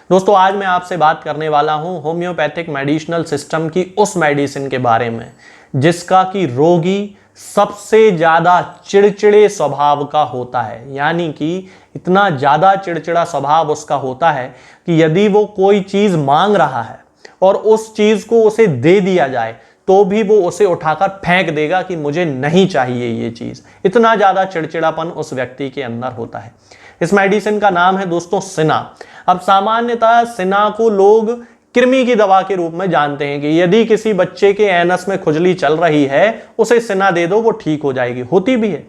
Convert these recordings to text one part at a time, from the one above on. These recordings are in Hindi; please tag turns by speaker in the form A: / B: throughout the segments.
A: दोस्तों आज मैं आपसे बात करने वाला हूं होम्योपैथिक मेडिसिनल सिस्टम की उस मेडिसिन के बारे में जिसका कि रोगी सबसे ज्यादा चिड़चिड़े स्वभाव का होता है। यानी कि इतना ज्यादा चिड़चिड़ा स्वभाव उसका होता है कि यदि वो कोई चीज मांग रहा है और उस चीज को उसे दे दिया जाए तो भी वो उसे उठाकर फेंक देगा कि मुझे नहीं चाहिए ये चीज। इतना ज्यादा चिड़चिड़ापन उस व्यक्ति के अंदर होता है। इस मेडिसिन का नाम है दोस्तों सिना। अब सामान्यतः सिना को लोग कृमि की दवा के रूप में जानते हैं कि यदि किसी बच्चे के एनस में खुजली चल रही है उसे सिना दे दो, वो ठीक हो जाएगी। होती भी है।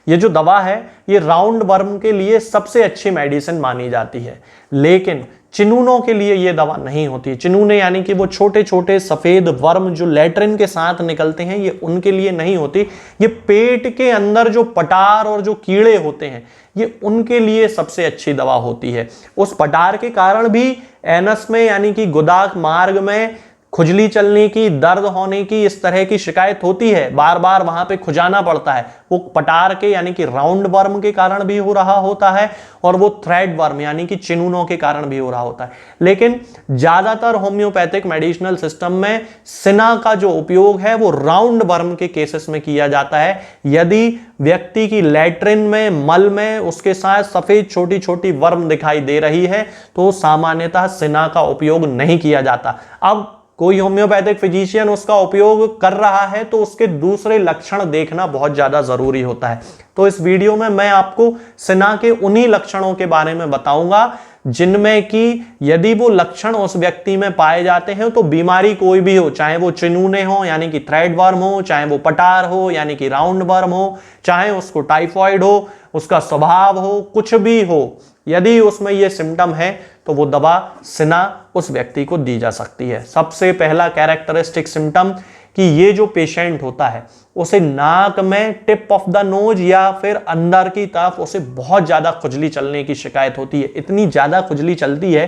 A: ये जो दवा है ये राउंड वर्म के लिए सबसे अच्छी मेडिसिन मानी जाती है, लेकिन चिनूनों के लिए ये दवा नहीं होती। चिनूने यानी कि वो छोटे छोटे सफेद वर्म जो लैट्रिन के साथ निकलते हैं, ये उनके लिए नहीं होती। ये पेट के अंदर जो पटार और जो कीड़े होते हैं ये उनके लिए सबसे अच्छी दवा होती है। उस पटार के कारण भी एनस में यानी कि गुदा मार्ग में खुजली चलने की, दर्द होने की, इस तरह की शिकायत होती है। बार बार वहां पे खुजाना पड़ता है। वो पटार के यानी कि राउंड वर्म के कारण भी हो रहा होता है और वो थ्रेड वर्म यानी कि चिनूनों के कारण भी हो रहा होता है। लेकिन ज्यादातर होम्योपैथिक मेडिसिनल सिस्टम में सिना का जो उपयोग है वो राउंड वर्म के केसेस में किया जाता है। यदि व्यक्ति की लैट्रिन में, मल में उसके साथ सफेद छोटी छोटी वर्म दिखाई दे रही है तो सामान्यतः सिना का उपयोग नहीं किया जाता। अब कोई होम्योपैथिक फिजिशियन उसका उपयोग कर रहा है तो उसके दूसरे लक्षण देखना बहुत ज्यादा जरूरी होता है। तो इस वीडियो में मैं आपको सिना के उन्हीं लक्षणों के बारे में बताऊंगा जिनमें कि यदि वो लक्षण उस व्यक्ति में पाए जाते हैं तो बीमारी कोई भी हो, चाहे वो चिनूने हो यानी कि थ्रेड वर्म हो, चाहे वो पटार हो यानी कि राउंड वर्म हो, चाहे उसको टाइफॉइड हो, उसका स्वभाव हो, कुछ भी हो, यदि उसमें ये सिम्टम है तो वो दवा सिना उस व्यक्ति को दी जा सकती है। सबसे पहला कैरेक्टरिस्टिक सिम्टम कि ये जो पेशेंट होता है उसे नाक में टिप ऑफ द नोज या फिर अंदर की तरफ उसे बहुत ज्यादा खुजली चलने की शिकायत होती है। इतनी ज्यादा खुजली चलती है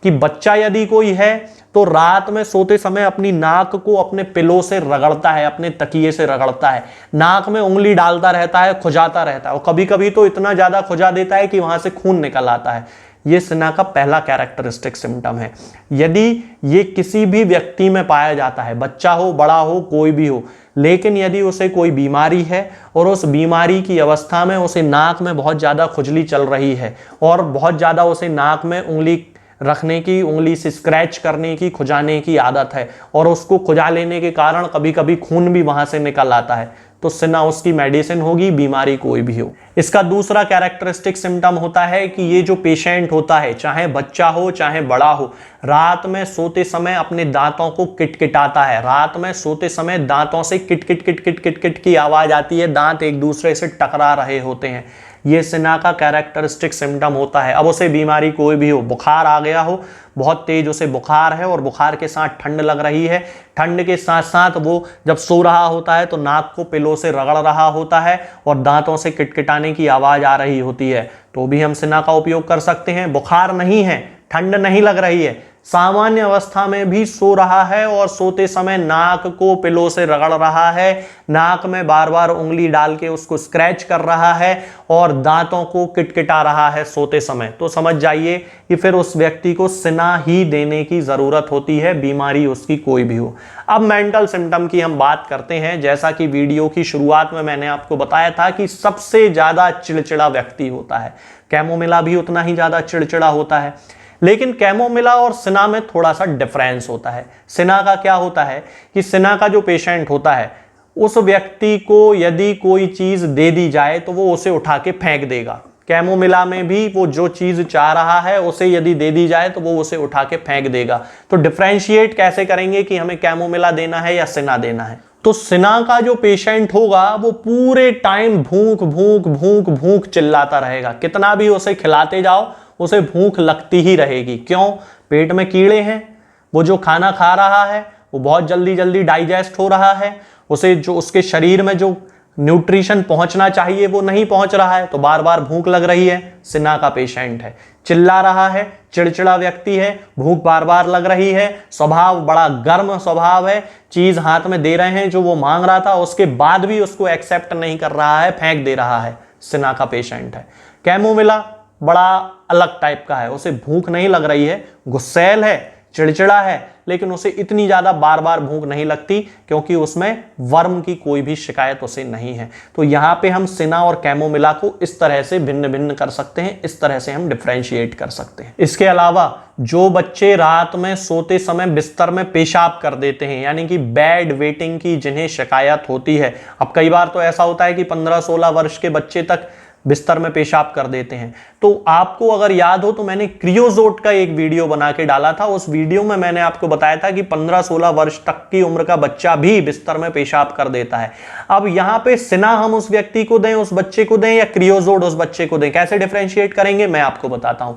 A: कि बच्चा यदि कोई है तो रात में सोते समय अपनी नाक को अपने पिलो से रगड़ता है, अपने तकिए से रगड़ता है, नाक में उंगली डालता रहता है, खुजाता रहता है और कभी कभी तो इतना ज्यादा खुजा देता है कि वहां से खून निकल आता है। ये सिना का पहला कैरेक्टरिस्टिक सिम्टम है। यदि ये किसी भी व्यक्ति में पाया जाता है, बच्चा हो, बड़ा हो, कोई भी हो, लेकिन यदि उसे कोई बीमारी है और उस बीमारी की अवस्था में उसे नाक में बहुत ज्यादा खुजली चल रही है और बहुत ज्यादा उसे नाक में उंगली रखने की, उंगली से स्क्रैच करने की, खुजाने की आदत है और उसको खुजा लेने के कारण कभी कभी खून भी वहां से निकल आता है, तो सिना उसकी मेडिसिन होगी, बीमारी कोई भी हो। इसका दूसरा कैरेक्टरिस्टिक सिम्टम होता है कि ये जो पेशेंट होता है, चाहे बच्चा हो चाहे बड़ा हो, रात में सोते समय अपने दांतों को किटकिटाता है। रात में सोते समय दांतों से kit kit kit kit kit kit की आवाज आती है, दांत एक दूसरे से टकरा रहे होते हैं। ये सिना का कैरेक्टरिस्टिक सिम्टम होता है। अब उसे बीमारी कोई भी हो, बुखार आ गया हो, बहुत तेज उसे बुखार है और बुखार के साथ ठंड लग रही है, ठंड के साथ साथ वो जब सो रहा होता है तो नाक को पिलो से रगड़ रहा होता है और दांतों से किटकिटाने की आवाज आ रही होती है, तो भी हम सिना का उपयोग कर सकते हैं। बुखार नहीं है, ठंड नहीं लग रही है, सामान्य अवस्था में भी सो रहा है और सोते समय नाक को पिलो से रगड़ रहा है, नाक में बार बार उंगली डाल के उसको स्क्रैच कर रहा है और दांतों को किटकिटा रहा है सोते समय, तो समझ जाइए कि फिर उस व्यक्ति को सिना ही देने की जरूरत होती है, बीमारी उसकी कोई भी हो। अब मेंटल सिम्टम की हम बात करते हैं। जैसा कि वीडियो की शुरुआत में मैंने आपको बताया था कि सबसे ज्यादा चिड़चिड़ा व्यक्ति होता है, कैमोमिला भी उतना ही ज्यादा चिड़चिड़ा होता है, लेकिन कैमोमिला और सिना में थोड़ा सा डिफरेंस होता है। सिना का क्या होता है कि सिना का जो पेशेंट होता है उस व्यक्ति को यदि कोई चीज दे दी जाए तो वो उसे उठा के फेंक देगा। कैमोमिला में भी वो जो चीज चाह रहा है उसे यदि दे दी जाए तो वो उसे उठा के फेंक देगा। तो डिफरेंशिएट कैसे करेंगे कि हमें कैमोमिला देना है या सिना देना है? तो सिना का जो पेशेंट होगा वो पूरे टाइम भूख भूख भूख भूख चिल्लाता रहेगा। कितना भी उसे खिलाते जाओ उसे भूख लगती ही रहेगी। क्यों? पेट में कीड़े हैं, वो जो खाना खा रहा है वो बहुत जल्दी जल्दी डाइजेस्ट हो रहा है, उसे जो उसके शरीर में जो न्यूट्रिशन पहुंचना चाहिए वो नहीं पहुंच रहा है, तो बार बार भूख लग रही है। सिना का पेशेंट है, चिल्ला रहा है, चिड़चिड़ा व्यक्ति है, भूख बार बार लग रही है, स्वभाव बड़ा गर्म स्वभाव है, चीज हाथ में दे रहे हैं जो वो मांग रहा था उसके बाद भी उसको एक्सेप्ट नहीं कर रहा है, फेंक दे रहा है, सिना का पेशेंट है। कैमोमिला बड़ा अलग टाइप का है। उसे भूख नहीं लग रही है, गुस्सैल है, चिड़चिड़ा है, लेकिन उसे इतनी ज्यादा बार बार भूख नहीं लगती क्योंकि उसमें वर्म की कोई भी शिकायत उसे नहीं है। तो यहां पे हम सिना और कैमोमिला को इस तरह से भिन्न भिन्न कर सकते हैं, इस तरह से हम डिफरेंशिएट कर सकते हैं। इसके अलावा जो बच्चे रात में सोते समय बिस्तर में पेशाब कर देते हैं, यानी कि बेड वेटिंग की जिन्हें शिकायत होती है, अब कई बार तो ऐसा होता है कि 15-16 वर्ष के बच्चे तक बिस्तर में पेशाब कर देते हैं, तो आपको अगर याद हो तो मैंने क्रियोजोट का एक वीडियो बना के डाला था। उस वीडियो में मैंने आपको बताया था कि 15-16 वर्ष तक की उम्र का बच्चा भी बिस्तर में पेशाब कर देता है। अब यहां पे सिना हम उस व्यक्ति को दें, उस बच्चे को दें, या क्रियोजोट उस बच्चे को दें, कैसे डिफरेंशिएट करेंगे मैं आपको बताता हूं।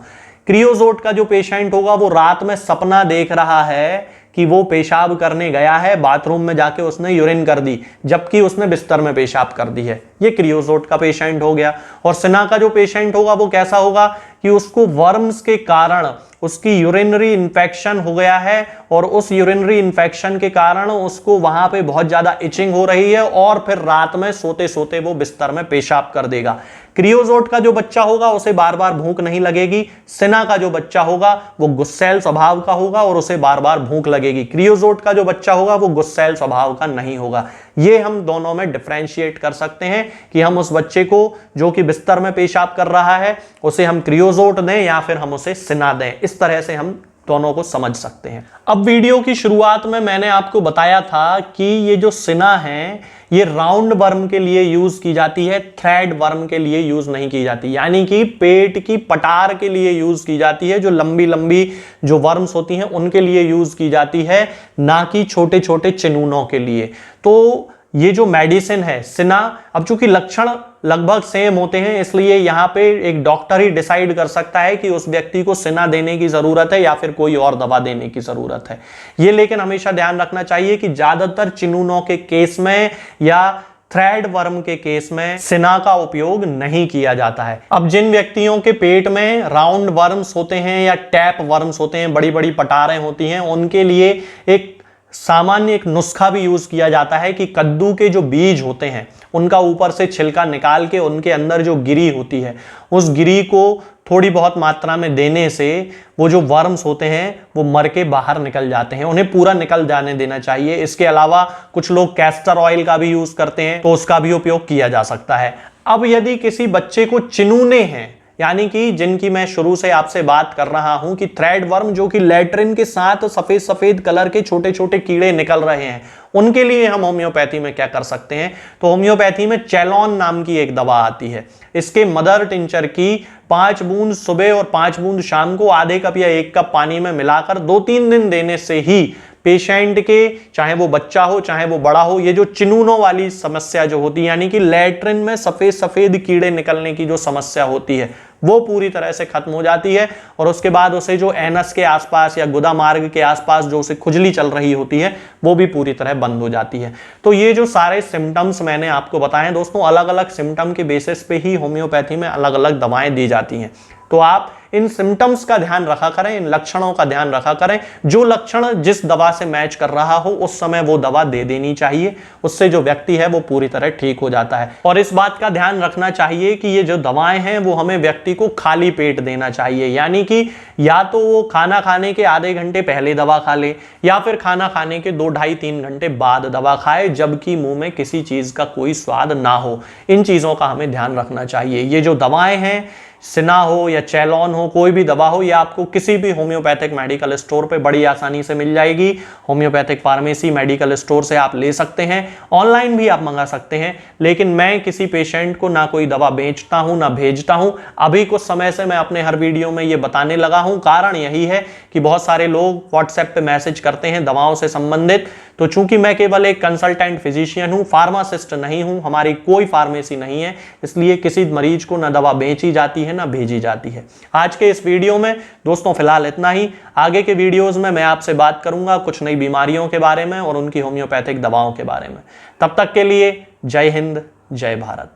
A: क्रियोजोट का जो पेशेंट होगा वो रात में सपना देख रहा है कि वो पेशाब करने गया है, बाथरूम में जाके उसने यूरिन कर दी, जबकि उसने बिस्तर में पेशाब कर दी है। ये क्रियोजोट का पेशेंट हो गया। और सिना का जो पेशेंट होगा वो कैसा होगा कि उसको वर्म्स के कारण उसकी यूरिनरी इन्फेक्शन हो गया है, और उस यूरिनरी इन्फेक्शन के कारण उसको वहां पे बहुत ज्यादा इचिंग हो रही है, और फिर रात में सोते सोते वो बिस्तर में पेशाब कर देगा। क्रियोजोट का जो बच्चा होगा उसे बार बार भूख नहीं लगेगी। सिना का जो बच्चा होगा वो गुस्सैल स्वभाव का होगा और उसे बार बार भूख लगेगी। क्रियोजोट का जो बच्चा होगा वो गुस्सैल स्वभाव का नहीं होगा। ये हम दोनों में डिफरेंशिएट कर सकते हैं कि हम उस बच्चे को जो कि बिस्तर में पेशाब कर रहा है उसे हम क्रियोजोट दें या फिर हम उसे सिना दें। इस तरह से हम दोनों को समझ सकते हैं। अब वीडियो की शुरुआत में मैंने आपको बताया था कि ये जो सिना है ये राउंड वर्म के लिए यूज की जाती है, थ्रेड वर्म के लिए यूज नहीं की जाती, यानी कि पेट की पटार के लिए यूज की जाती है। जो लंबी लंबी जो वर्म्स होती हैं उनके लिए यूज की जाती है, ना कि छोटे छोटे चिनूनों के लिए। तो ये जो मेडिसिन है सिना, अब चूंकि लक्षण लगभग सेम होते हैं इसलिए यहां पे एक डॉक्टर ही डिसाइड कर सकता है कि उस व्यक्ति को सिना देने की जरूरत है या फिर कोई और दवा देने की जरूरत है। ये लेकिन हमेशा ध्यान रखना चाहिए कि ज्यादातर चिनूनों के केस में या थ्रेड वर्म के केस में सिना का उपयोग नहीं किया जाता है। अब जिन व्यक्तियों के पेट में राउंड वर्म्स होते हैं या टैप वर्म्स होते हैं, बड़ी बड़ी पटारें होती हैं, उनके लिए एक सामान्य एक नुस्खा भी यूज किया जाता है कि कद्दू के जो बीज होते हैं उनका ऊपर से छिलका निकाल के उनके अंदर जो गिरी होती है उस गिरी को थोड़ी बहुत मात्रा में देने से वो जो वर्म्स होते हैं वो मर के बाहर निकल जाते हैं, उन्हें पूरा निकल जाने देना चाहिए। इसके अलावा कुछ लोग कैस्टर ऑयल का भी यूज करते हैं तो उसका भी उपयोग किया जा सकता है। अब यदि किसी बच्चे को चिनूने हैं, यानी कि जिनकी मैं शुरू से आपसे बात कर रहा हूं कि थ्रेड वर्म जो कि लैट्रिन के साथ सफेद सफेद कलर के छोटे छोटे कीड़े निकल रहे हैं, उनके लिए हम होम्योपैथी में क्या कर सकते हैं। तो होम्योपैथी में चैलॉन नाम की एक दवा आती है। इसके मदर टिंचर की 5 बूंद सुबह और 5 बूंद शाम को आधे कप या 1 कप पानी में मिलाकर 2-3 दिन देने से ही पेशेंट के, चाहे वो बच्चा हो चाहे वो बड़ा हो, ये जो चिनूनों वाली समस्या जो होती है, यानी कि लैट्रिन में सफेद सफेद कीड़े निकलने की जो समस्या होती है वो पूरी तरह से खत्म हो जाती है। और उसके बाद उसे जो एनस के आसपास या गुदा मार्ग के आसपास जो उसे खुजली चल रही होती है वो भी पूरी तरह बंद हो जाती है। तो ये जो सारे सिम्टम्स मैंने आपको बताए दोस्तों, अलग अलग सिम्टम के बेसिस पे ही होम्योपैथी में अलग अलग दवाएं दी जाती हैं। तो आप इन सिम्टम्स का ध्यान रखा करें, इन लक्षणों का ध्यान रखा करें। जो लक्षण जिस दवा से मैच कर रहा हो उस समय वो दवा दे देनी चाहिए, उससे जो व्यक्ति है वो पूरी तरह ठीक हो जाता है। और इस बात का ध्यान रखना चाहिए कि ये जो दवाएं हैं वो हमें व्यक्ति को खाली पेट देना चाहिए, यानी कि या तो वो खाना खाने के आधे घंटे पहले दवा खा ले या फिर खाना खाने के 2-2.5-3 घंटे बाद दवा खाए, जबकि मुंह में किसी चीज का कोई स्वाद ना हो। इन चीजों का हमें ध्यान रखना चाहिए। ये जो दवाएं हैं, सिना हो या चैलॉन हो, कोई भी दवा हो, ये आपको किसी भी होम्योपैथिक मेडिकल स्टोर पे बड़ी आसानी से मिल जाएगी। होम्योपैथिक फार्मेसी मेडिकल स्टोर से आप ले सकते हैं, ऑनलाइन भी आप मंगा सकते हैं। लेकिन मैं किसी पेशेंट को ना कोई दवा बेचता हूं ना भेजता हूं। अभी कुछ समय से मैं अपने हर वीडियो में ये बताने लगा हूं। कारण यही है कि बहुत सारे लोग व्हाट्सएप पे मैसेज करते हैं दवाओं से संबंधित। तो चूंकि मैं केवल एक कंसल्टेंट फिजिशियन हूं, फार्मासिस्ट नहीं हूं, हमारी कोई फार्मेसी नहीं है, इसलिए किसी मरीज को ना दवा बेची जाती है ना भेजी जाती है। आज के इस वीडियो में दोस्तों फिलहाल इतना ही। आगे के वीडियोस में मैं आपसे बात करूंगा कुछ नई बीमारियों के बारे में और उनकी होम्योपैथिक दवाओं के बारे में। तब तक के लिए जय हिंद, जय भारत।